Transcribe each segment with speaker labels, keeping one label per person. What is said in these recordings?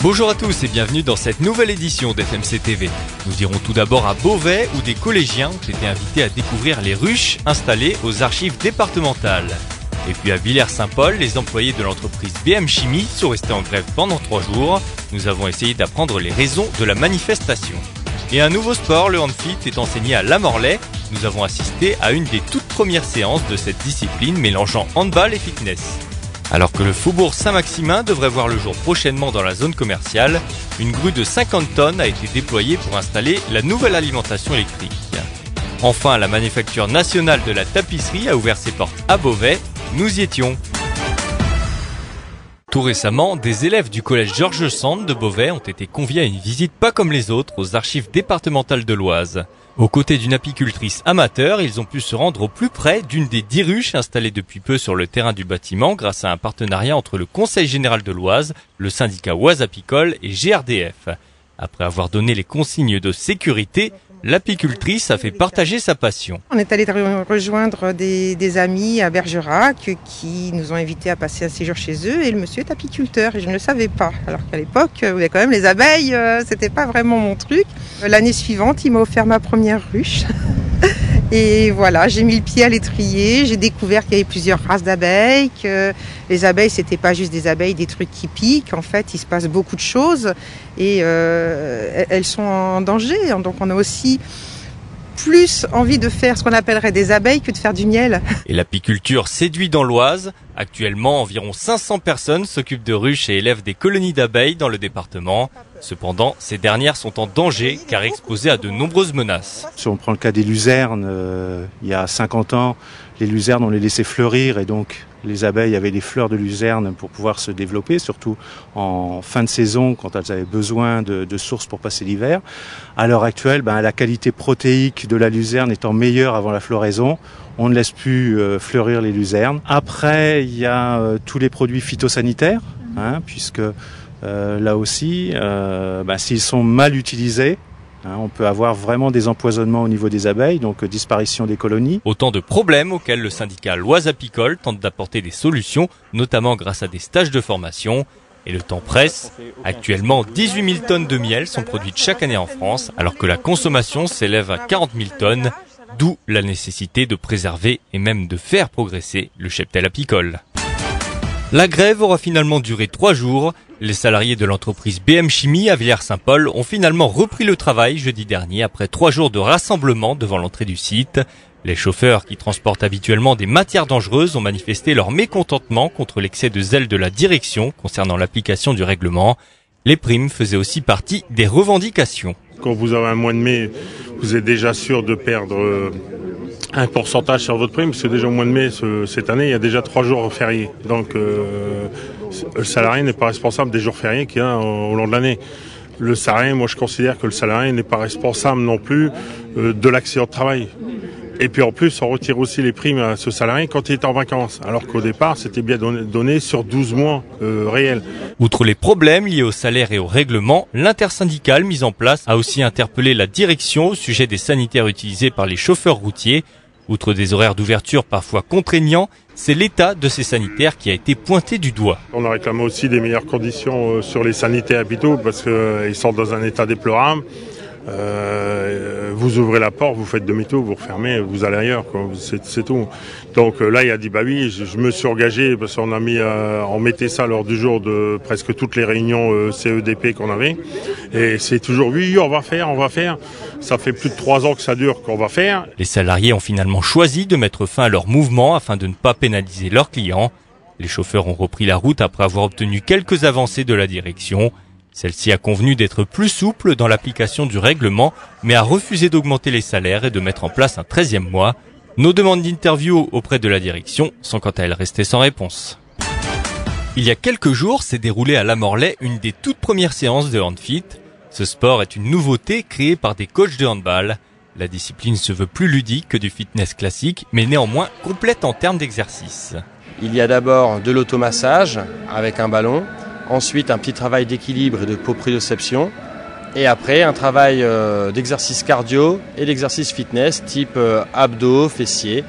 Speaker 1: Bonjour à tous et bienvenue dans cette nouvelle édition d'FMC TV. Nous irons tout d'abord à Beauvais où des collégiens ont été invités à découvrir les ruches installées aux archives départementales. Et puis à Villers-Saint-Paul, les employés de l'entreprise BM Chimie sont restés en grève pendant 3 jours. Nous avons essayé d'apprendre les raisons de la manifestation. Et un nouveau sport, le handfit, est enseigné à Lamorlaye. Nous avons assisté à une des toutes premières séances de cette discipline mélangeant handball et fitness. Alors que le faubourg Saint-Maximin devrait voir le jour prochainement dans la zone commerciale, une grue de 50 tonnes a été déployée pour installer la nouvelle alimentation électrique. Enfin, la Manufacture nationale de la tapisserie a ouvert ses portes à Beauvais. Nous y étions. Tout récemment, des élèves du collège Georges Sand de Beauvais ont été conviés à une visite pas comme les autres aux archives départementales de l'Oise. Aux côtés d'une apicultrice amateur, ils ont pu se rendre au plus près d'une des 10 ruches installées depuis peu sur le terrain du bâtiment grâce à un partenariat entre le Conseil général de l'Oise, le syndicat Oise Apicole et GRDF. Après avoir donné les consignes de sécurité, l'apicultrice a fait partager sa passion.
Speaker 2: On est allé rejoindre des amis à Bergerac qui nous ont invités à passer un séjour chez eux et le monsieur est apiculteur et je ne le savais pas. Alors qu'à l'époque, quand même les abeilles, c'était pas vraiment mon truc. L'année suivante, il m'a offert ma première ruche. Et voilà, j'ai mis le pied à l'étrier, j'ai découvert qu'il y avait plusieurs races d'abeilles, que les abeilles, c'était pas juste des abeilles, des trucs qui piquent. En fait, il se passe beaucoup de choses et elles sont en danger. Donc on a aussi plus envie de faire ce qu'on appellerait des abeilles que de faire du miel.
Speaker 1: Et l'apiculture séduit dans l'Oise. Actuellement, environ 500 personnes s'occupent de ruches et élèvent des colonies d'abeilles dans le département. Cependant, ces dernières sont en danger car exposées à de nombreuses menaces.
Speaker 3: Si on prend le cas des luzernes, il y a 50 ans, les luzernes, on les laissait fleurir et donc les abeilles avaient des fleurs de luzerne pour pouvoir se développer, surtout en fin de saison quand elles avaient besoin de sources pour passer l'hiver. À l'heure actuelle, la qualité protéique de la luzerne étant meilleure avant la floraison, on ne laisse plus fleurir les luzernes. Après, il y a tous les produits phytosanitaires, puisque là aussi, s'ils sont mal utilisés, on peut avoir vraiment des empoisonnements au niveau des abeilles, donc disparition des colonies.
Speaker 1: Autant de problèmes auxquels le syndicat L'Oise Apicole tente d'apporter des solutions, notamment grâce à des stages de formation. Et le temps presse. Actuellement, 18 000 tonnes de miel sont produites chaque année en France, alors que la consommation s'élève à 40 000 tonnes, d'où la nécessité de préserver et même de faire progresser le cheptel apicole. La grève aura finalement duré 3 jours. Les salariés de l'entreprise BM Chimie à Villers-Saint-Paul ont finalement repris le travail jeudi dernier après 3 jours de rassemblement devant l'entrée du site. Les chauffeurs qui transportent habituellement des matières dangereuses ont manifesté leur mécontentement contre l'excès de zèle de la direction concernant l'application du règlement. Les primes faisaient aussi partie des revendications.
Speaker 4: Quand vous avez un mois de mai, vous êtes déjà sûr de perdre un pourcentage sur votre prime, parce que déjà au mois de mai, cette année, il y a déjà 3 jours fériés. Donc le salarié n'est pas responsable des jours fériés qu'il y a au long de l'année. Le salarié, moi je considère que le salarié n'est pas responsable non plus de l'accident de travail. Et puis en plus, on retire aussi les primes à ce salarié quand il est en vacances, alors qu'au départ, c'était bien donné sur 12 mois réels.
Speaker 1: Outre les problèmes liés au salaire et au règlement, l'intersyndicale mise en place a aussi interpellé la direction au sujet des sanitaires utilisés par les chauffeurs routiers. Outre des horaires d'ouverture parfois contraignants, c'est l'état de ces sanitaires qui a été pointé du doigt.
Speaker 4: On a réclamé aussi des meilleures conditions sur les sanitaires hôpitaux parce qu'ils sont dans un état déplorable. Vous ouvrez la porte, vous faites demi-tour, vous refermez, vous allez ailleurs, quoi. C'est tout. Donc là, il a dit oui, je me suis engagé parce qu'on on mettait ça lors du jour de presque toutes les réunions CEDP qu'on avait. Et c'est toujours oui, on va faire. Ça fait plus de 3 ans que ça dure qu'on va faire.
Speaker 1: Les salariés ont finalement choisi de mettre fin à leur mouvement afin de ne pas pénaliser leurs clients. Les chauffeurs ont repris la route après avoir obtenu quelques avancées de la direction. Celle-ci a convenu d'être plus souple dans l'application du règlement, mais a refusé d'augmenter les salaires et de mettre en place un 13e mois. Nos demandes d'interview auprès de la direction sont quant à elles restées sans réponse. Il y a quelques jours s'est déroulée à Lamorlaye une des toutes premières séances de handfit. Ce sport est une nouveauté créée par des coachs de handball. La discipline se veut plus ludique que du fitness classique, mais néanmoins complète en termes d'exercice.
Speaker 5: Il y a d'abord de l'automassage avec un ballon. Ensuite, un petit travail d'équilibre et de proprioception. Et après, un travail d'exercice cardio et d'exercice fitness type abdos, fessiers.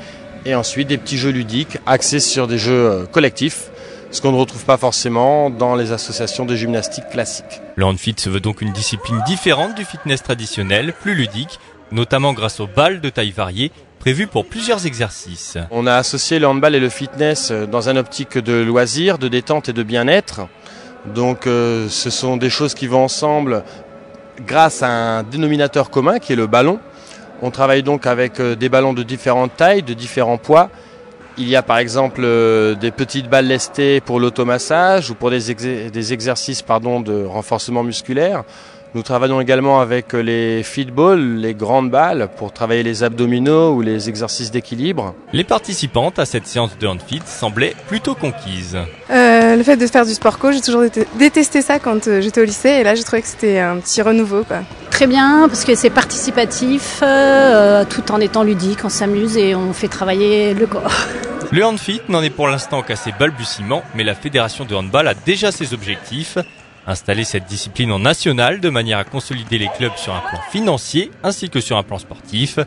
Speaker 5: Et ensuite, des petits jeux ludiques axés sur des jeux collectifs ce qu'on ne retrouve pas forcément dans les associations de gymnastique classique.
Speaker 1: Le handfit se veut donc une discipline différente du fitness traditionnel, plus ludique, notamment grâce aux balles de taille variée, prévues pour plusieurs exercices.
Speaker 5: On a associé le handball et le fitness dans un optique de loisir, de détente et de bien-être. Donc ce sont des choses qui vont ensemble grâce à un dénominateur commun qui est le ballon. On travaille donc avec des ballons de différentes tailles, de différents poids. Il y a par exemple des petites balles lestées pour l'automassage ou pour des exercices de renforcement musculaire. Nous travaillons également avec les feedballs, les grandes balles, pour travailler les abdominaux ou les exercices d'équilibre.
Speaker 1: Les participantes à cette séance de handfit semblaient plutôt conquises.
Speaker 6: Le fait de faire du sport co, j'ai toujours détesté ça quand j'étais au lycée et là j'ai trouvé que c'était un petit renouveau, quoi.
Speaker 7: Très bien, parce que c'est participatif, tout en étant ludique, on s'amuse et on fait travailler le corps.
Speaker 1: Le handfit n'en est pour l'instant qu'à ses balbutiements, mais la fédération de handball a déjà ses objectifs. Installer cette discipline en national de manière à consolider les clubs sur un plan financier ainsi que sur un plan sportif.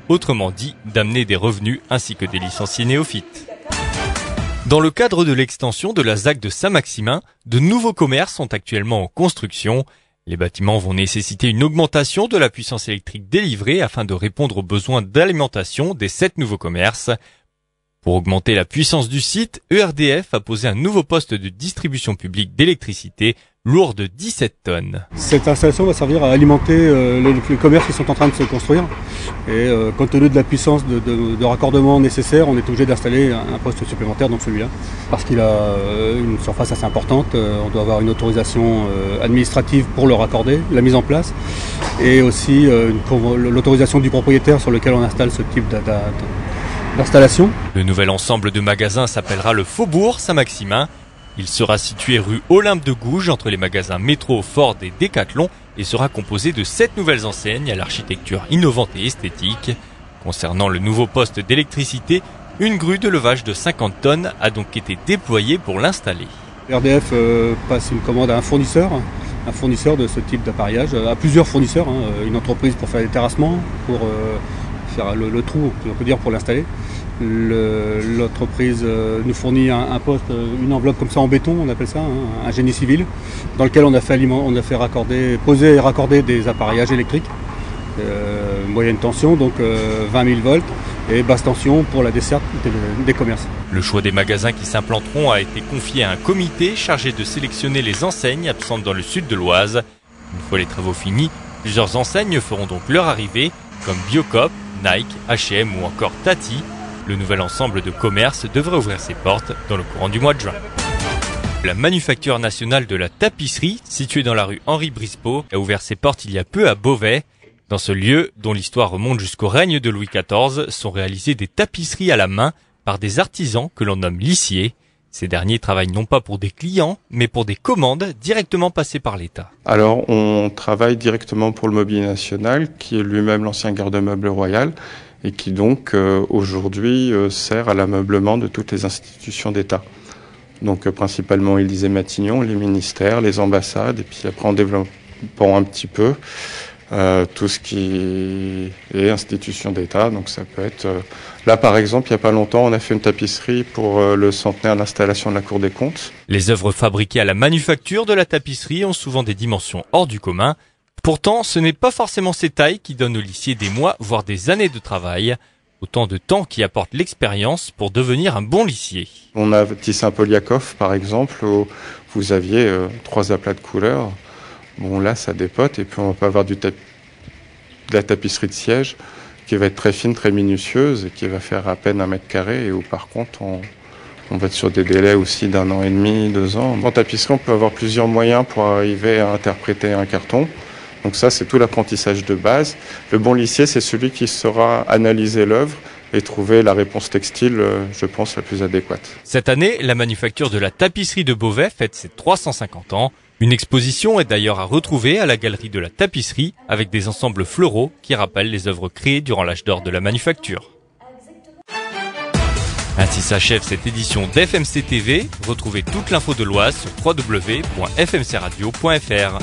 Speaker 1: Autrement dit, d'amener des revenus ainsi que des licenciés néophytes. Dans le cadre de l'extension de la ZAC de Saint-Maximin, de nouveaux commerces sont actuellement en construction. Les bâtiments vont nécessiter une augmentation de la puissance électrique délivrée afin de répondre aux besoins d'alimentation des 7 nouveaux commerces. Pour augmenter la puissance du site, ERDF a posé un nouveau poste de distribution publique d'électricité lourd de 17 tonnes.
Speaker 8: Cette installation va servir à alimenter les commerces qui sont en train de se construire. Et compte tenu de la puissance de raccordement nécessaire, on est obligé d'installer un poste supplémentaire, donc celui-là. Parce qu'il a une surface assez importante, on doit avoir une autorisation administrative pour le raccorder, la mise en place. Et aussi l'autorisation du propriétaire sur lequel on installe ce type d'installation.
Speaker 1: Le nouvel ensemble de magasins s'appellera le Faubourg Saint-Maximin. Il sera situé rue Olympe de Gouges entre les magasins Métro, Ford et Décathlon et sera composé de 7 nouvelles enseignes à l'architecture innovante et esthétique. Concernant le nouveau poste d'électricité, une grue de levage de 50 tonnes a donc été déployée pour l'installer.
Speaker 8: RDF passe une commande à un fournisseur de ce type d'appareillage, à plusieurs fournisseurs, une entreprise pour faire des terrassements, pour faire le trou, on peut dire, pour l'installer. L'entreprise nous fournit un poste, une enveloppe comme ça en béton, on appelle ça, un génie civil, dans lequel on a fait poser et raccorder des appareillages électriques, moyenne tension, donc 20 000 volts, et basse tension pour la desserte des commerces.
Speaker 1: Le choix des magasins qui s'implanteront a été confié à un comité chargé de sélectionner les enseignes absentes dans le sud de l'Oise. Une fois les travaux finis, plusieurs enseignes feront donc leur arrivée, comme Biocop, Nike, H&M ou encore Tati. Le nouvel ensemble de commerces devrait ouvrir ses portes dans le courant du mois de juin. La Manufacture nationale de la tapisserie, située dans la rue Henri Brispeau, a ouvert ses portes il y a peu à Beauvais. Dans ce lieu, dont l'histoire remonte jusqu'au règne de Louis XIV, sont réalisées des tapisseries à la main par des artisans que l'on nomme lissiers. Ces derniers travaillent non pas pour des clients, mais pour des commandes directement passées par l'État.
Speaker 9: Alors, on travaille directement pour le Mobilier National, qui est lui-même l'ancien garde-meuble royal, et qui donc aujourd'hui sert à l'ameublement de toutes les institutions d'État. Donc principalement Élysée-Matignon, les ministères, les ambassades, et puis après en développant un petit peu tout ce qui est institution d'État. Donc ça peut être... Là par exemple, il n'y a pas longtemps, on a fait une tapisserie pour le centenaire d'installation de la Cour des comptes.
Speaker 1: Les œuvres fabriquées à la manufacture de la tapisserie ont souvent des dimensions hors du commun. Pourtant, ce n'est pas forcément ces tailles qui donnent aux lissiers des mois, voire des années de travail. Autant de temps qui apporte l'expérience pour devenir un bon lissier.
Speaker 9: On a tissé un Poliakov par exemple, où vous aviez 3 aplats de couleurs. Bon là, ça dépote, et puis on peut avoir de la tapisserie de siège qui va être très fine, très minutieuse, et qui va faire à peine 1 mètre carré, et où par contre on va être sur des délais aussi d'1 an et demi, 2 ans. En tapisserie, on peut avoir plusieurs moyens pour arriver à interpréter un carton. Donc ça, c'est tout l'apprentissage de base. Le bon lissier, c'est celui qui saura analyser l'œuvre et trouver la réponse textile, je pense, la plus adéquate.
Speaker 1: Cette année, la manufacture de la tapisserie de Beauvais fête ses 350 ans. Une exposition est d'ailleurs à retrouver à la galerie de la tapisserie avec des ensembles floraux qui rappellent les œuvres créées durant l'âge d'or de la manufacture. Ainsi s'achève cette édition d'FMC TV. Retrouvez toute l'info de l'Oise sur www.fmcradio.fr.